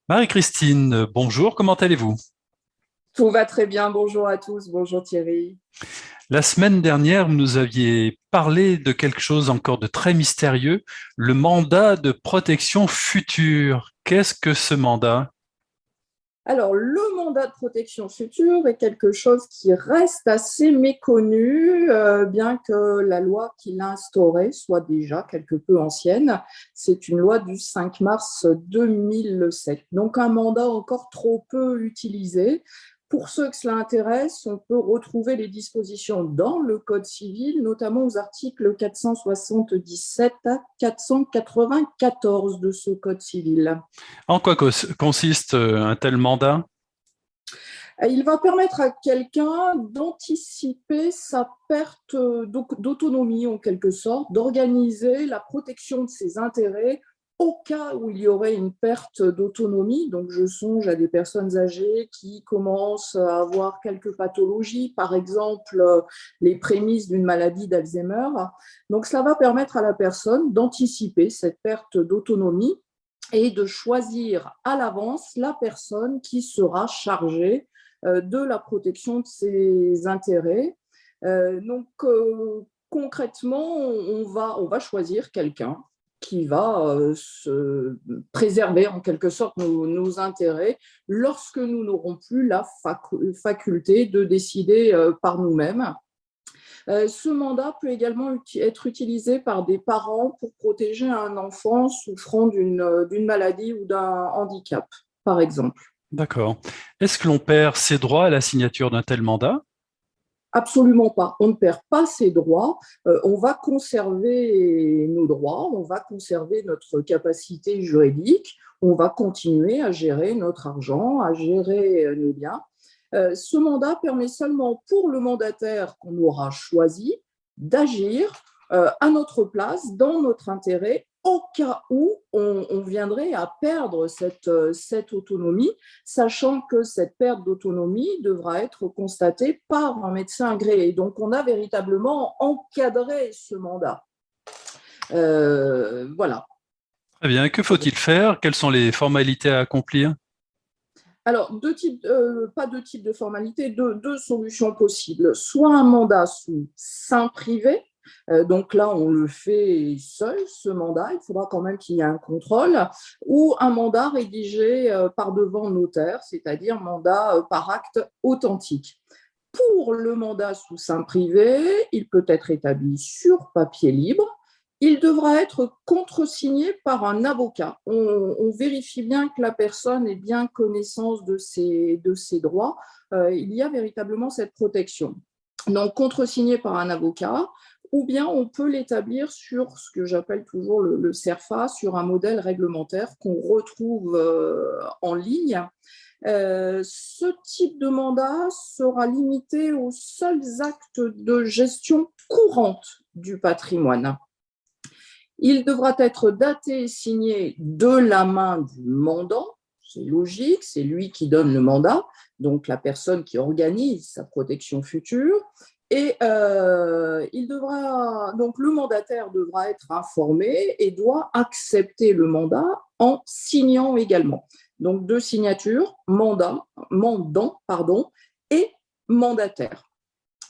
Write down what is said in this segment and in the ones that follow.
Marie-Christine, bonjour, comment allez-vous? Tout va très bien. Bonjour à tous. Bonjour Thierry. La semaine dernière, vous nous aviez parlé de quelque chose encore de très mystérieux, le mandat de protection future. Qu'est-ce que ce mandat? Alors, le mandat de protection future est quelque chose qui reste assez méconnu, bien que la loi qui l'a instauré soit déjà quelque peu ancienne. C'est une loi du 5 mars 2007. Donc, un mandat encore trop peu utilisé. Pour ceux que cela intéresse, on peut retrouver les dispositions dans le Code civil, notamment aux articles 477 à 494 de ce Code civil. En quoi consiste un tel mandat? Il va permettre à quelqu'un d'anticiper sa perte d'autonomie en quelque sorte, d'organiser la protection de ses intérêts au cas où il y aurait une perte d'autonomie. Donc je songe à des personnes âgées qui commencent à avoir quelques pathologies, par exemple les prémices d'une maladie d'Alzheimer. Donc cela va permettre à la personne d'anticiper cette perte d'autonomie et de choisir à l'avance la personne qui sera chargée de la protection de ses intérêts. Concrètement, on va choisir quelqu'un qui va se préserver en quelque sorte nos intérêts lorsque nous n'aurons plus la faculté de décider par nous-mêmes. Ce mandat peut également être utilisé par des parents pour protéger un enfant souffrant d'une maladie ou d'un handicap, par exemple. D'accord. Est-ce que l'on perd ses droits à la signature d'un tel mandat? Absolument pas. On ne perd pas ses droits. On va conserver nos droits, on va conserver notre capacité juridique, on va continuer à gérer notre argent, à gérer nos biens. Ce mandat permet seulement pour le mandataire qu'on aura choisi d'agir à notre place, dans notre intérêt, au cas où on viendrait à perdre cette autonomie, sachant que cette perte d'autonomie devra être constatée par un médecin agréé. Donc, on a véritablement encadré ce mandat. Voilà. Très bien. Que faut-il faire? Quelles sont les formalités à accomplir? Alors, pas deux types de formalités, deux solutions possibles. Soit un mandat sous seing privé, donc là, on le fait seul, ce mandat, il faudra quand même qu'il y ait un contrôle, ou un mandat rédigé par devant notaire, c'est-à-dire mandat par acte authentique. Pour le mandat sous seing privé, il peut être établi sur papier libre. Il devra être contresigné par un avocat. On vérifie bien que la personne ait bien connaissance de ses droits. Il y a véritablement cette protection. Donc, contresigné par un avocat, ou bien on peut l'établir sur ce que j'appelle toujours le CERFA, sur un modèle réglementaire qu'on retrouve en ligne. Ce type de mandat sera limité aux seuls actes de gestion courante du patrimoine. Il devra être daté et signé de la main du mandant. C'est logique, c'est lui qui donne le mandat, donc la personne qui organise sa protection future. Et donc le mandataire devra être informé et doit accepter le mandat en signant également. Donc deux signatures, mandant, pardon, et mandataire.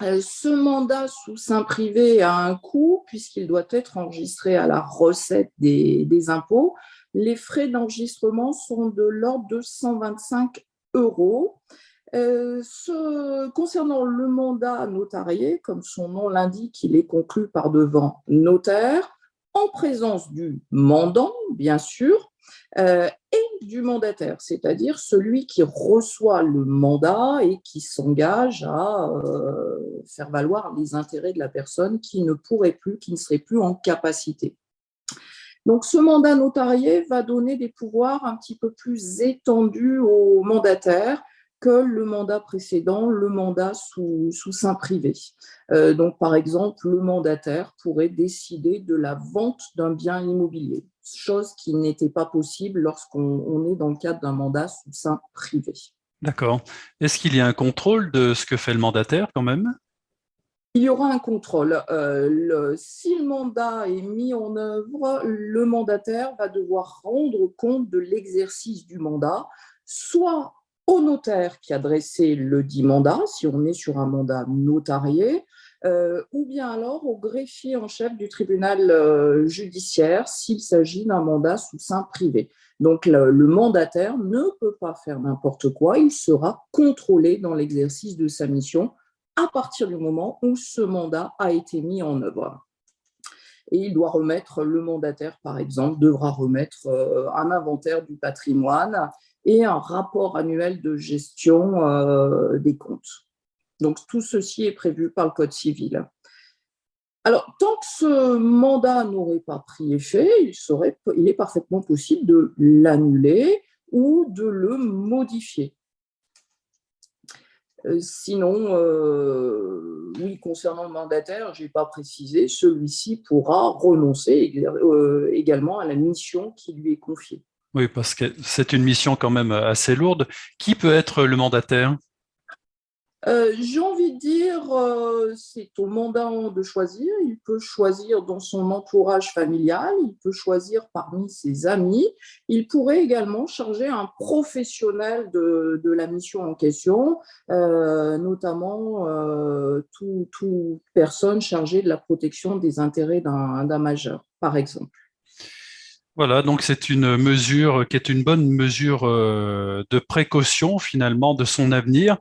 Ce mandat sous seing privé a un coût puisqu'il doit être enregistré à la recette des impôts. Les frais d'enregistrement sont de l'ordre de 125 euros. Concernant le mandat notarié, comme son nom l'indique, il est conclu par devant notaire, en présence du mandant, bien sûr, et du mandataire, c'est-à-dire celui qui reçoit le mandat et qui s'engage à faire valoir les intérêts de la personne qui ne pourrait plus, qui ne serait plus en capacité. Donc, ce mandat notarié va donner des pouvoirs un petit peu plus étendus au mandataire que le mandat précédent, le mandat sous seing privé. Donc, par exemple, le mandataire pourrait décider de la vente d'un bien immobilier, chose qui n'était pas possible lorsqu'on est dans le cadre d'un mandat sous seing privé. D'accord. Est-ce qu'il y a un contrôle de ce que fait le mandataire quand même? Il y aura un contrôle. Si le mandat est mis en œuvre, le mandataire va devoir rendre compte de l'exercice du mandat, soit au notaire qui a dressé le dit mandat, si on est sur un mandat notarié, ou bien alors au greffier en chef du tribunal judiciaire s'il s'agit d'un mandat sous seing privé. Donc le mandataire ne peut pas faire n'importe quoi, il sera contrôlé dans l'exercice de sa mission à partir du moment où ce mandat a été mis en œuvre. Et il doit remettre, le mandataire par exemple, devra remettre un inventaire du patrimoine et un rapport annuel de gestion des comptes. Donc tout ceci est prévu par le Code civil. Alors, tant que ce mandat n'aurait pas pris effet, il est parfaitement possible de l'annuler ou de le modifier. Sinon, oui, concernant le mandataire, je n'ai pas précisé, celui-ci pourra renoncer également à la mission qui lui est confiée. Oui, parce que c'est une mission quand même assez lourde. Qui peut être le mandataire? J'ai envie de dire, c'est au mandant de choisir. Il peut choisir dans son entourage familial, il peut choisir parmi ses amis. Il pourrait également charger un professionnel de la mission en question, notamment toute personne chargée de la protection des intérêts d'un majeur, par exemple. Voilà, donc c'est une mesure qui est une bonne mesure de précaution finalement de son avenir.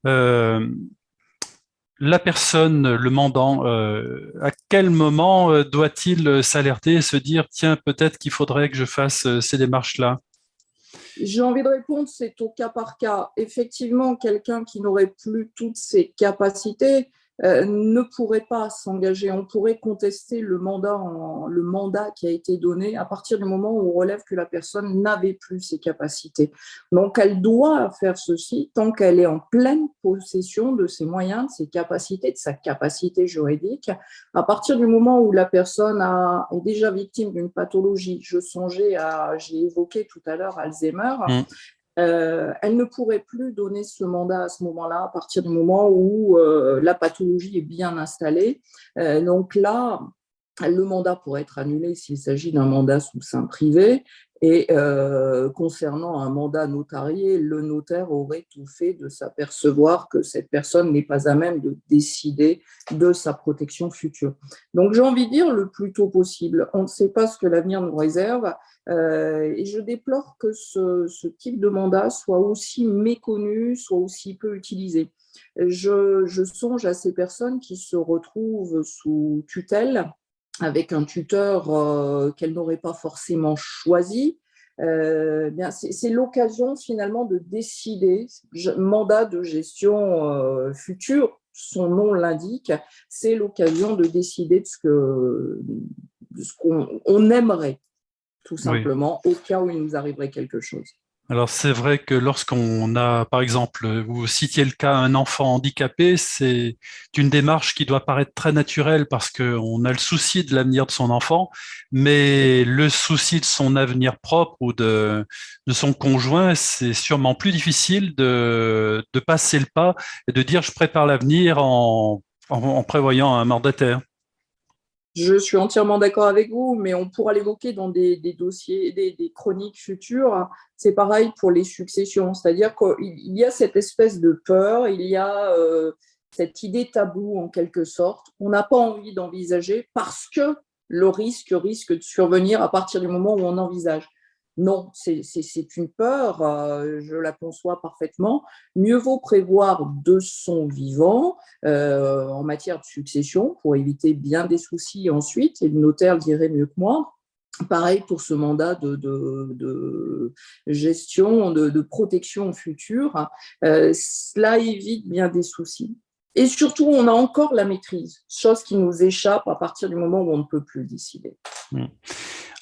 Euh, la personne, le mandant, à quel moment doit-il s'alerter et se dire, tiens, peut-être qu'il faudrait que je fasse ces démarches-là? J'ai envie de répondre, c'est au cas par cas. Effectivement, quelqu'un qui n'aurait plus toutes ses capacités ne pourrait pas s'engager. On pourrait contester le mandat qui a été donné à partir du moment où on relève que la personne n'avait plus ses capacités. Donc, elle doit faire ceci tant qu'elle est en pleine possession de ses moyens, de ses capacités, de sa capacité juridique. À partir du moment où la personne est déjà victime d'une pathologie, j'ai évoqué tout à l'heure Alzheimer, elle ne pourrait plus donner ce mandat à ce moment-là, à partir du moment où la pathologie est bien installée. Donc là, le mandat pourrait être annulé s'il s'agit d'un mandat sous seing privé. Et concernant un mandat notarié, le notaire aurait tout fait de s'apercevoir que cette personne n'est pas à même de décider de sa protection future. Donc j'ai envie de dire le plus tôt possible. On ne sait pas ce que l'avenir nous réserve. Et je déplore que ce type de mandat soit aussi méconnu, soit aussi peu utilisé. Je songe à ces personnes qui se retrouvent sous tutelle avec un tuteur qu'elles n'auraient pas forcément choisi. C'est l'occasion finalement de décider, mandat de gestion future, son nom l'indique, c'est l'occasion de décider de ce qu'on aimerait tout Oui. simplement, au cas où il nous arriverait quelque chose. Alors c'est vrai que lorsqu'on a, par exemple, vous citiez le cas un enfant handicapé, c'est une démarche qui doit paraître très naturelle parce qu'on a le souci de l'avenir de son enfant, mais le souci de son avenir propre ou de son conjoint, c'est sûrement plus difficile de passer le pas et de dire je prépare l'avenir en prévoyant un mandataire. Je suis entièrement d'accord avec vous, mais on pourra l'évoquer dans des dossiers, des chroniques futures. C'est pareil pour les successions, c'est-à-dire qu'il y a cette espèce de peur, il y a cette idée taboue en quelque sorte. On n'a pas envie d'envisager parce que le risque de survenir à partir du moment où on envisage. Non, c'est une peur, je la conçois parfaitement. Mieux vaut prévoir de son vivant en matière de succession pour éviter bien des soucis ensuite, et le notaire dirait mieux que moi. Pareil pour ce mandat de gestion, de protection future. Cela évite bien des soucis. Et surtout, on a encore la maîtrise, chose qui nous échappe à partir du moment où on ne peut plus décider.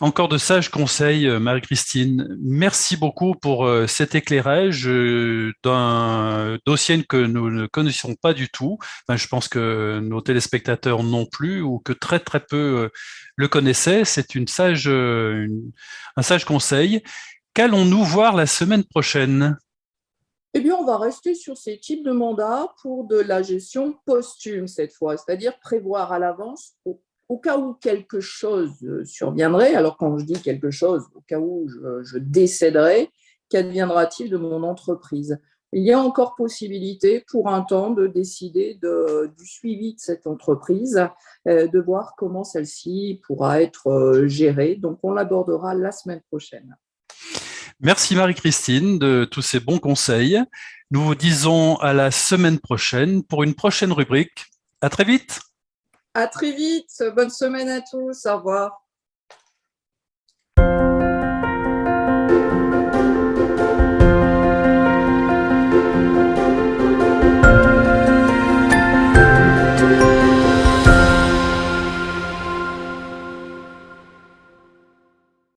Encore de sages conseils, Marie-Christine. Merci beaucoup pour cet éclairage d'un dossier que nous ne connaissons pas du tout. Enfin, je pense que nos téléspectateurs non plus, ou que très très peu le connaissaient. C'est un sage conseil. Qu'allons-nous voir la semaine prochaine? Eh bien, on va rester sur ces types de mandats pour de la gestion posthume cette fois, c'est-à-dire prévoir à l'avance au cas où quelque chose surviendrait. Alors, quand je dis quelque chose, au cas où je décéderais, qu'adviendra-t-il de mon entreprise? Il y a encore possibilité pour un temps de décider du suivi de cette entreprise, de voir comment celle-ci pourra être gérée. Donc, on l'abordera la semaine prochaine. Merci Marie-Christine de tous ces bons conseils. Nous vous disons à la semaine prochaine pour une prochaine rubrique. À très vite. À très vite. Bonne semaine à tous. Au revoir.